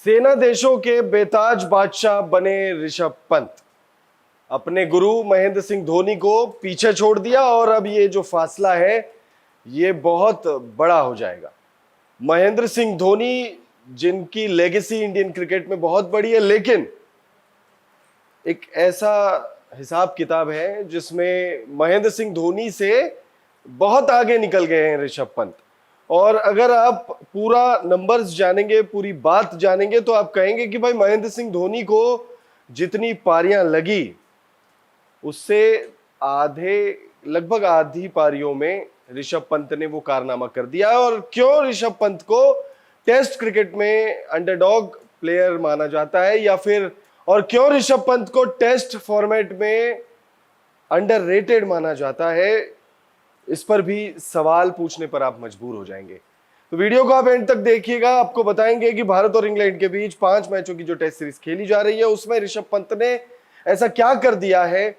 सेना देशों के बेताज बादशाह बने ऋषभ पंत। अपने गुरु महेंद्र सिंह धोनी को पीछे छोड़ दिया और अब ये जो फासला है ये बहुत बड़ा हो जाएगा। महेंद्र सिंह धोनी जिनकी लेगेसी इंडियन क्रिकेट में बहुत बड़ी है, लेकिन एक ऐसा हिसाब किताब है जिसमें महेंद्र सिंह धोनी से बहुत आगे निकल गए हैं ऋषभ पंत। और अगर आप पूरा नंबर्स जानेंगे, पूरी बात जानेंगे, तो आप कहेंगे कि भाई महेंद्र सिंह धोनी को जितनी पारियां लगी उससे लगभग आधी पारियों में ऋषभ पंत ने वो कारनामा कर दिया। और क्यों ऋषभ पंत को टेस्ट क्रिकेट में अंडरडॉग प्लेयर माना जाता है, या फिर और क्यों ऋषभ पंत को टेस्ट फॉर्मेट में अंडररेटेड माना जाता है, इस पर भी सवाल पूछने पर आप मजबूर हो जाएंगे। तो वीडियो को आप एंड तक देखिएगा। आपको बताएंगे कि भारत और इंग्लैंड के बीच 5 मैचों की जो टेस्ट सीरीज खेली जा रही है उसमें ऋषभ पंत ने ऐसा क्या कर दिया है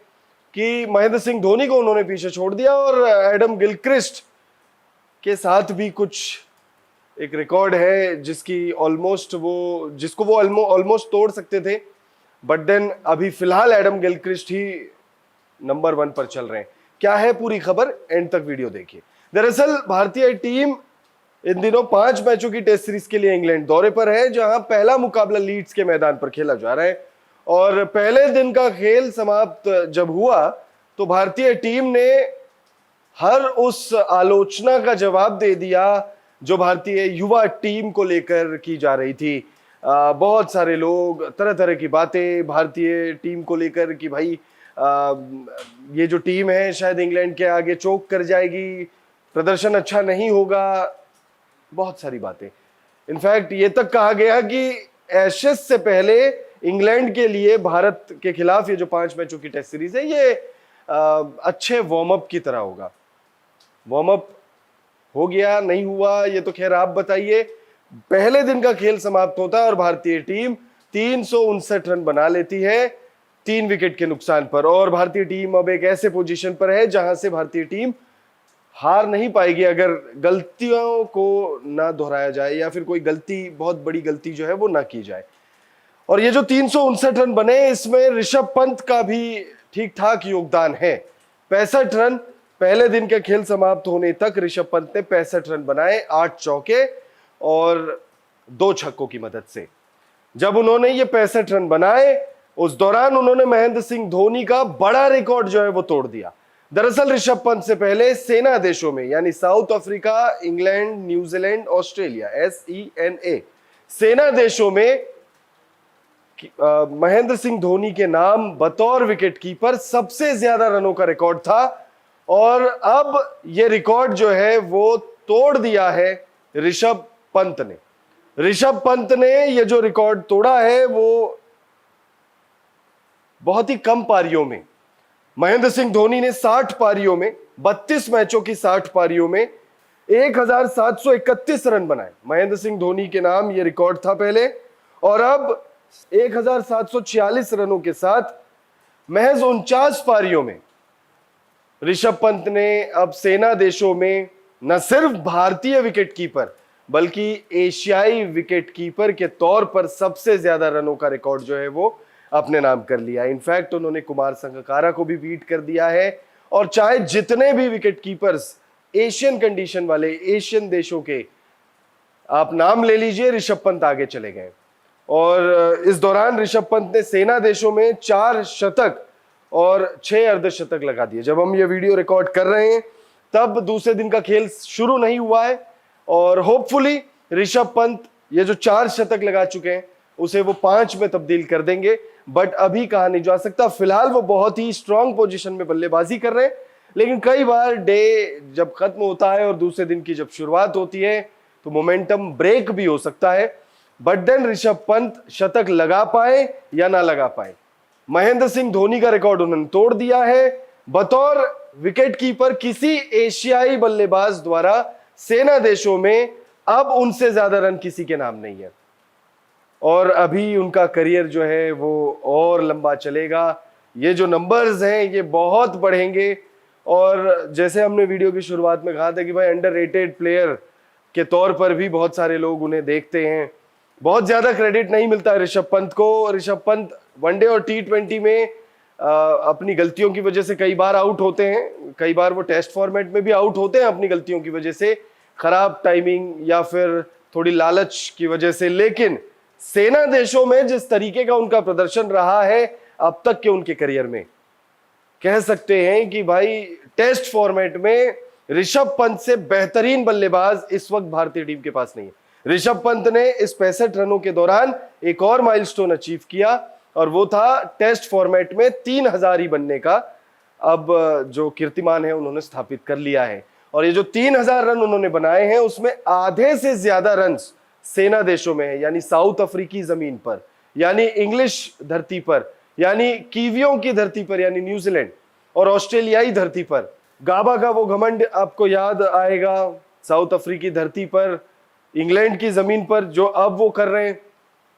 कि महेंद्र सिंह धोनी को उन्होंने पीछे छोड़ दिया। और एडम गिलक्रिस्ट के साथ भी कुछ एक रिकॉर्ड है जिसको वो ऑलमोस्ट तोड़ सकते थे, बट देन अभी फिलहाल एडम गिलक्रिस्ट ही नंबर 1 पर चल रहे हैं। क्या है पूरी खबर, एंड तक वीडियो देखिए। दरअसल भारतीय टीम इन दिनों 5 मैचों की टेस्ट सीरीज के लिए इंग्लैंड दौरे पर है, जहां पहला मुकाबला लीड्स के मैदान पर खेला जा रहा है। और पहले दिन का खेल समाप्त जब हुआ तो भारतीय टीम ने हर उस आलोचना का जवाब दे दिया जो भारतीय युवा टीम को लेकर की जा रही थी। बहुत सारे लोग तरह तरह की बातें भारतीय टीम को लेकर कि भाई ये जो टीम है शायद इंग्लैंड के आगे चोक कर जाएगी, प्रदर्शन अच्छा नहीं होगा, बहुत सारी बातें। इनफैक्ट ये तक कहा गया कि एशेज से पहले इंग्लैंड के लिए भारत के खिलाफ ये जो 5 मैचों की टेस्ट सीरीज है ये अच्छे वार्म अप की तरह होगा। वार्म अप हो गया नहीं हुआ ये तो खैर आप बताइए। पहले दिन का खेल समाप्त होता है और भारतीय टीम 359 रन बना लेती है 3 विकेट के नुकसान पर। और भारतीय टीम अब एक ऐसे पोजीशन पर है जहां से भारतीय टीम हार नहीं पाएगी अगर गलतियों को ना दोहराया जाए या फिर कोई गलती, बहुत बड़ी गलती जो है वो ना की जाए। और ये जो 359 रन बने इसमें ऋषभ पंत का भी ठीक ठाक योगदान है। 65 रन पहले दिन के खेल समाप्त होने तक ऋषभ पंत ने 65 रन बनाए, 8 चौके और 2 छक्कों की मदद से। जब उन्होंने ये 65 रन बनाए उस दौरान उन्होंने महेंद्र सिंह धोनी का बड़ा रिकॉर्ड जो है वो तोड़ दिया। दरअसल ऋषभ पंत से पहले सेना देशों में यानी south Africa, England, New Zealand, Australia SENA सेना देशों में महेंद्र सिंह धोनी के नाम बतौर विकेटकीपर सबसे ज्यादा रनों का रिकॉर्ड था। और अब यह रिकॉर्ड जो है वो तोड़ दिया है ऋषभ पंत ने। ऋषभ पंत ने यह जो रिकॉर्ड तोड़ा है वो बहुत ही कम पारियों में। महेंद्र सिंह धोनी ने 60 पारियों में 32 मैचों की 60 पारियों में 1731 रन बनाए। महेंद्र सिंह धोनी के नाम यह रिकॉर्ड था पहले, और अब 1746 रनों के साथ महज 49 पारियों में ऋषभ पंत ने अब सेना देशों में न सिर्फ भारतीय विकेटकीपर बल्कि एशियाई विकेटकीपर के तौर पर सबसे ज्यादा रनों का रिकॉर्ड जो है वो अपने नाम कर लिया। इनफैक्ट उन्होंने कुमार संगकारा को भी बीट कर दिया है। और चाहे जितने भी विकेटकीपर्स एशियन कंडीशन वाले एशियन देशों के आप नाम ले लीजिए, ऋषभ पंत आगे चले गए। और इस दौरान ऋषभ पंत ने सेना देशों में 4 शतक और 6 अर्धशतक लगा दिए। जब हम ये वीडियो रिकॉर्ड कर रहे हैं तब दूसरे दिन का खेल शुरू नहीं हुआ है और होपफुली ऋषभ पंत ये जो 4 शतक लगा चुके हैं उसे वो 5 में तब्दील कर देंगे। बट अभी कहा नहीं जा सकता, फिलहाल वो बहुत ही स्ट्रांग पोजीशन में बल्लेबाजी कर रहे हैं। लेकिन कई बार डे जब खत्म होता है और दूसरे दिन की जब शुरुआत होती है तो मोमेंटम ब्रेक भी हो सकता है। बट देन ऋषभ पंत शतक लगा पाए या ना लगा पाए, महेंद्र सिंह धोनी का रिकॉर्ड उन्होंने तोड़ दिया है। बतौर विकेटकीपर किसी एशियाई बल्लेबाज द्वारा सेना देशों में अब उनसे ज्यादा रन किसी के नाम नहीं है। और अभी उनका करियर जो है वो और लंबा चलेगा। ये जो नंबर्स हैं ये बहुत बढ़ेंगे। और जैसे हमने वीडियो की शुरुआत में कहा था कि भाई अंडररेटेड प्लेयर के तौर पर भी बहुत सारे लोग उन्हें देखते हैं। बहुत ज्यादा क्रेडिट नहीं मिलता है ऋषभ पंत को। ऋषभ पंत वनडे और T20 में अपनी गलतियों की वजह से कई बार आउट होते हैं, कई बार वो टेस्ट फॉर्मेट में भी आउट होते हैं अपनी गलतियों की वजह से, खराब टाइमिंग या फिर थोड़ी लालच की वजह से। लेकिन सेना देशों में जिस तरीके का उनका प्रदर्शन रहा है अब तक के उनके करियर में, कह सकते हैं कि भाई टेस्ट फॉर्मेट में ऋषभ पंत से बेहतरीन बल्लेबाज इस वक्त भारतीय टीम के पास नहीं है। ऋषभ पंत ने इस 65 रनों के दौरान एक और माइलस्टोन अचीव किया और वो था टेस्ट फॉर्मेट में 3000 ही बनने का। अब जो कीर्तिमान है उन्होंने स्थापित कर लिया है और ये जो 3000 रन उन्होंने बनाए हैं उसमें आधे से ज्यादा रन सेना देशों में है, यानी साउथ अफ्रीकी जमीन पर, यानी इंग्लिश धरती पर, यानी कीवियों की धरती पर, यानी न्यूजीलैंड और ऑस्ट्रेलियाई धरती पर। गाबा का वो घमंड आपको याद आएगा, साउथ अफ्रीकी धरती पर, इंग्लैंड की जमीन पर जो अब वो कर रहे हैं,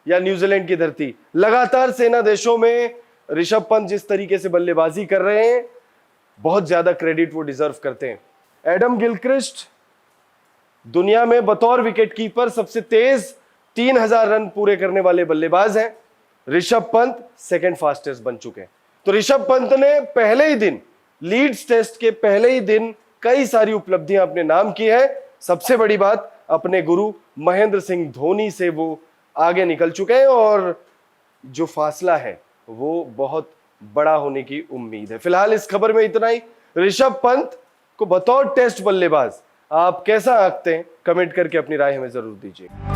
या न्यूजीलैंड की धरती। लगातार सेना देशों में ऋषभ पंत जिस तरीके से बल्लेबाजी कर रहे हैं, बहुत ज्यादा क्रेडिट वो डिजर्व करते हैं। एडम गिलक्रिस्ट दुनिया में बतौर विकेटकीपर सबसे तेज 3000 रन पूरे करने वाले बल्लेबाज हैं। ऋषभ पंत सेकंड फास्टेस्ट बन चुके हैं। तो ऋषभ पंत ने पहले ही दिन, लीड्स टेस्ट के पहले ही दिन कई सारी उपलब्धियां अपने नाम की है। सबसे बड़ी बात, अपने गुरु महेंद्र सिंह धोनी से वो आगे निकल चुके हैं और जो फासला है वो बहुत बड़ा होने की उम्मीद है। फिलहाल इस खबर में इतना ही। ऋषभ पंत को बतौर टेस्ट बल्लेबाज आप कैसा आंकते हैं, कमेंट करके अपनी राय हमें जरूर दीजिए।